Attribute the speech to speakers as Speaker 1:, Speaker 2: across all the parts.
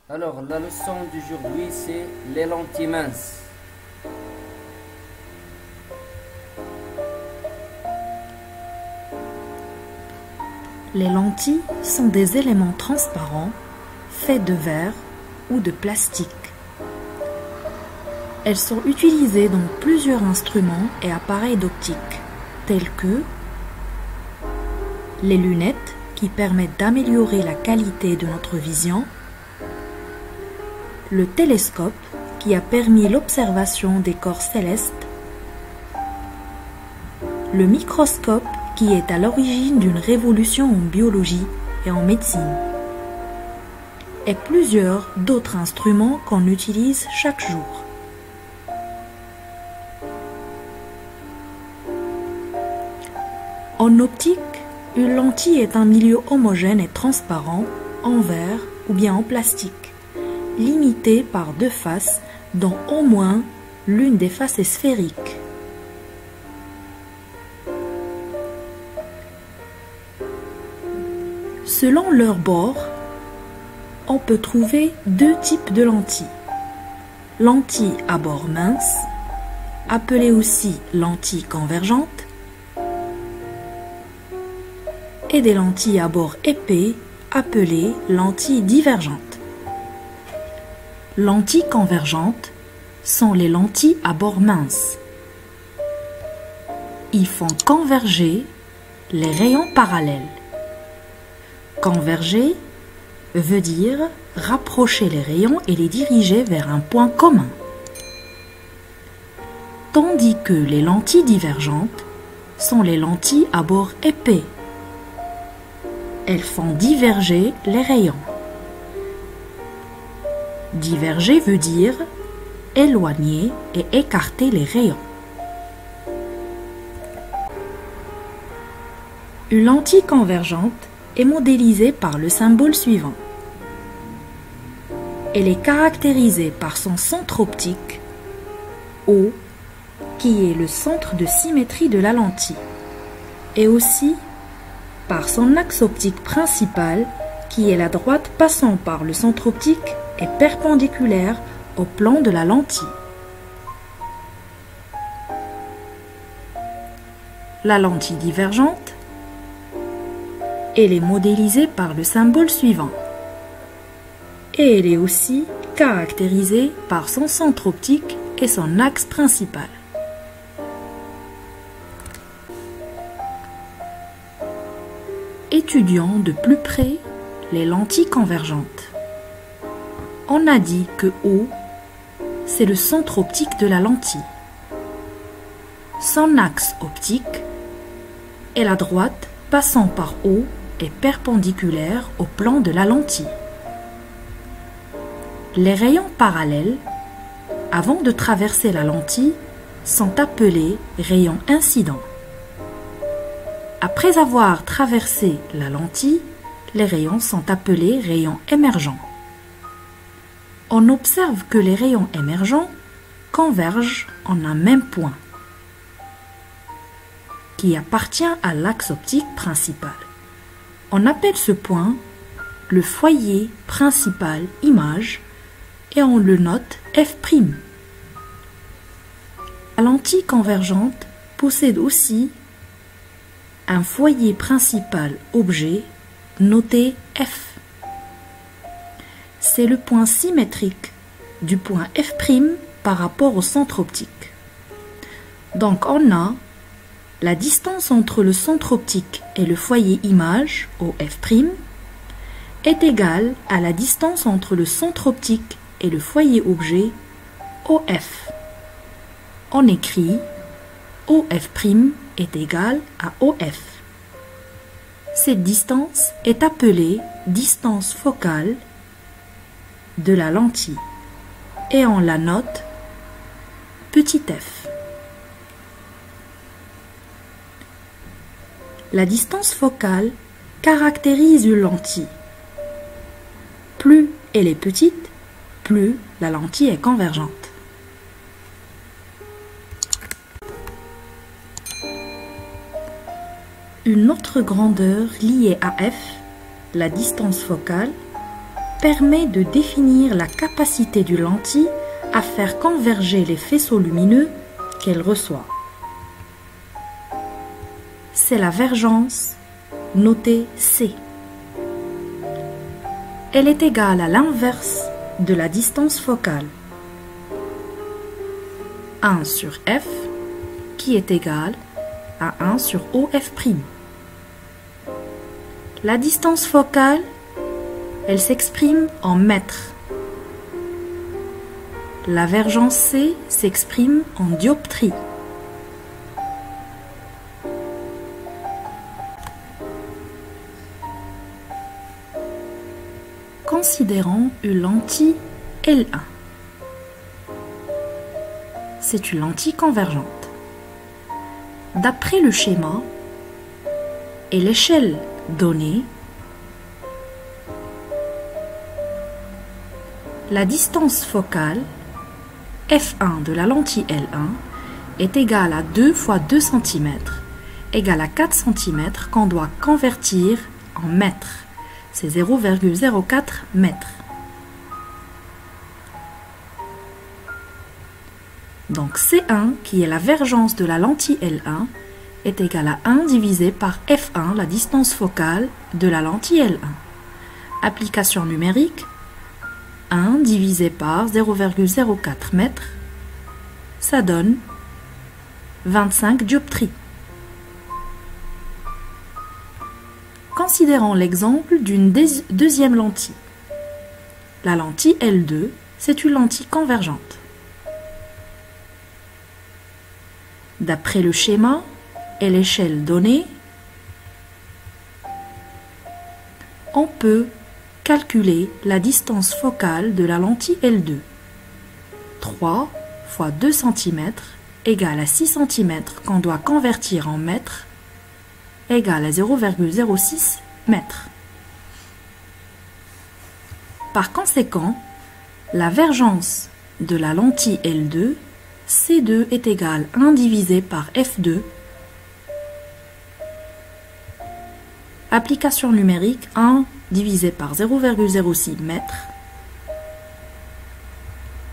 Speaker 1: Alors, la leçon d'aujourd'hui, c'est les lentilles minces.
Speaker 2: Les lentilles sont des éléments transparents faits de verre ou de plastique. Elles sont utilisées dans plusieurs instruments et appareils d'optique, tels que les lunettes qui permettent d'améliorer la qualité de notre vision, le télescope qui a permis l'observation des corps célestes, le microscope qui est à l'origine d'une révolution en biologie et en médecine, et plusieurs d'autres instruments qu'on utilise chaque jour. En optique, une lentille est un milieu homogène et transparent, en verre ou bien en plastique, limité par deux faces dont au moins l'une des faces est sphérique. Selon leur bord, on peut trouver deux types de lentilles. Lentilles à bord mince, appelées aussi lentilles convergentes, et des lentilles à bord épais, appelées lentilles divergentes. Lentilles convergentes sont les lentilles à bord mince. Ils font converger les rayons parallèles. Converger veut dire rapprocher les rayons et les diriger vers un point commun. Tandis que les lentilles divergentes sont les lentilles à bord épais. Elles font diverger les rayons. Diverger veut dire éloigner et écarter les rayons. Une lentille convergente est modélisée par le symbole suivant. Elle est caractérisée par son centre optique, O, qui est le centre de symétrie de la lentille, et aussi par son axe optique principal, qui est la droite passant par le centre optique et perpendiculaire au plan de la lentille. La lentille divergente, elle est modélisée par le symbole suivant. Et elle est aussi caractérisée par son centre optique et son axe principal. Étudions de plus près les lentilles convergentes. On a dit que O, c'est le centre optique de la lentille. Son axe optique est la droite passant par O et perpendiculaire au plan de la lentille. Les rayons parallèles, avant de traverser la lentille, sont appelés rayons incidents. Après avoir traversé la lentille, les rayons sont appelés rayons émergents. On observe que les rayons émergents convergent en un même point, qui appartient à l'axe optique principal. On appelle ce point le foyer principal image et on le note F'. La lentille convergente possède aussi un foyer principal objet noté F. C'est le point symétrique du point F' par rapport au centre optique. Donc on a la distance entre le centre optique et le foyer image, OF', est égale à la distance entre le centre optique et le foyer objet, OF. On écrit OF' est égal à OF. Cette distance est appelée distance focale de la lentille et on la note petit f. La distance focale caractérise une lentille. Plus elle est petite, plus la lentille est convergente. Une autre grandeur liée à f, la distance focale, permet de définir la capacité du lentille à faire converger les faisceaux lumineux qu'elle reçoit. C'est la vergence, notée C. Elle est égale à l'inverse de la distance focale. 1 sur F, qui est égal à 1 sur OF'. La distance focale, elle s'exprime en mètres. La vergence C s'exprime en dioptrie. Considérons une lentille L1. C'est une lentille convergente. D'après le schéma et l'échelle donnée, la distance focale F1 de la lentille L1 est égale à 2 fois 2 cm, égale à 4 cm qu'on doit convertir en mètres. C'est 0,04 mètres. Donc C1, qui est la vergence de la lentille L1, est égal à 1 divisé par F1, la distance focale de la lentille L1. Application numérique, 1 divisé par 0,04 mètres, ça donne 25 dioptries. Considérons l'exemple d'une deuxième lentille. La lentille L2, c'est une lentille convergente. D'après le schéma et l'échelle donnée, on peut calculer la distance focale de la lentille L2. 3 fois 2 cm égale à 6 cm qu'on doit convertir en mètres, égale à 0,06 mètres. Par conséquent, la vergence de la lentille L2, C2 est égal à 1 divisé par F2. Application numérique, 1 divisé par 0,06 mètres,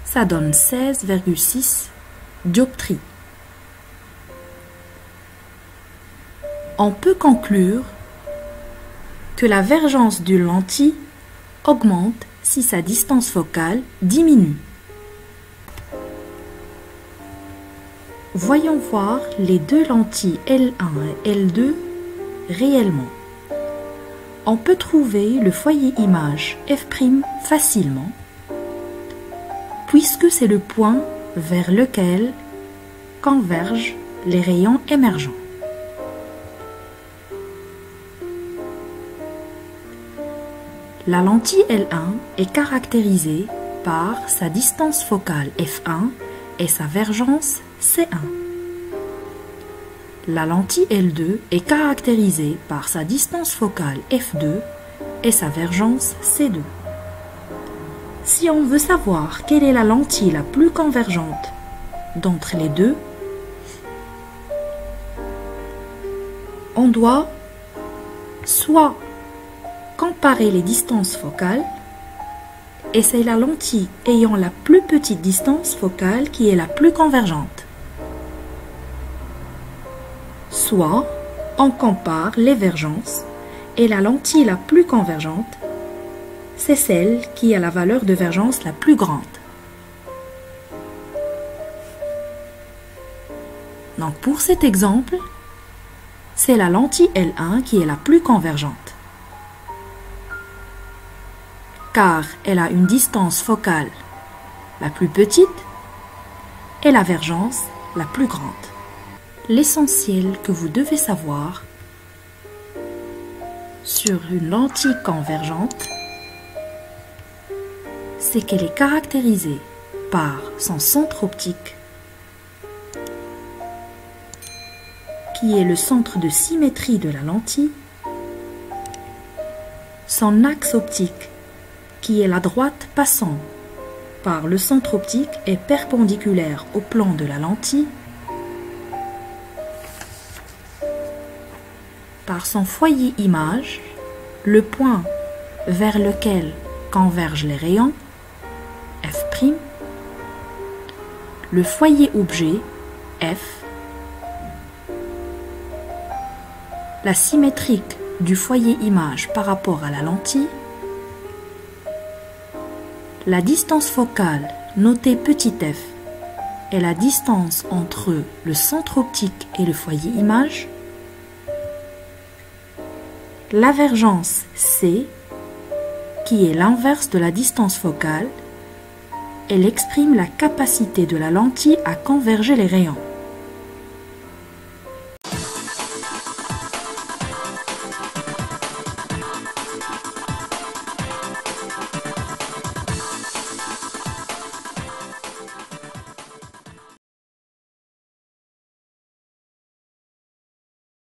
Speaker 2: ça donne 16,6 dioptries. On peut conclure que la vergence d'une lentille augmente si sa distance focale diminue. Voyons voir les deux lentilles L1 et L2 réellement. On peut trouver le foyer image F' facilement, puisque c'est le point vers lequel convergent les rayons émergents. La lentille L1 est caractérisée par sa distance focale F1 et sa vergence C1. La lentille L2 est caractérisée par sa distance focale F2 et sa vergence C2. Si on veut savoir quelle est la lentille la plus convergente d'entre les deux, on doit soit comparer les distances focales, et c'est la lentille ayant la plus petite distance focale qui est la plus convergente. Soit on compare les vergences, et la lentille la plus convergente, c'est celle qui a la valeur de vergence la plus grande. Donc pour cet exemple, c'est la lentille L1 qui est la plus convergente, car elle a une distance focale la plus petite et la vergence la plus grande. L'essentiel que vous devez savoir sur une lentille convergente, c'est qu'elle est caractérisée par son centre optique, qui est le centre de symétrie de la lentille, son axe optique, qui est la droite passant par le centre optique et perpendiculaire au plan de la lentille, par son foyer image, le point vers lequel convergent les rayons, F', le foyer objet, F, la symétrique du foyer image par rapport à la lentille, la distance focale notée petit f est la distance entre le centre optique et le foyer image, l'avergence C, qui est l'inverse de la distance focale, elle exprime la capacité de la lentille à converger les rayons.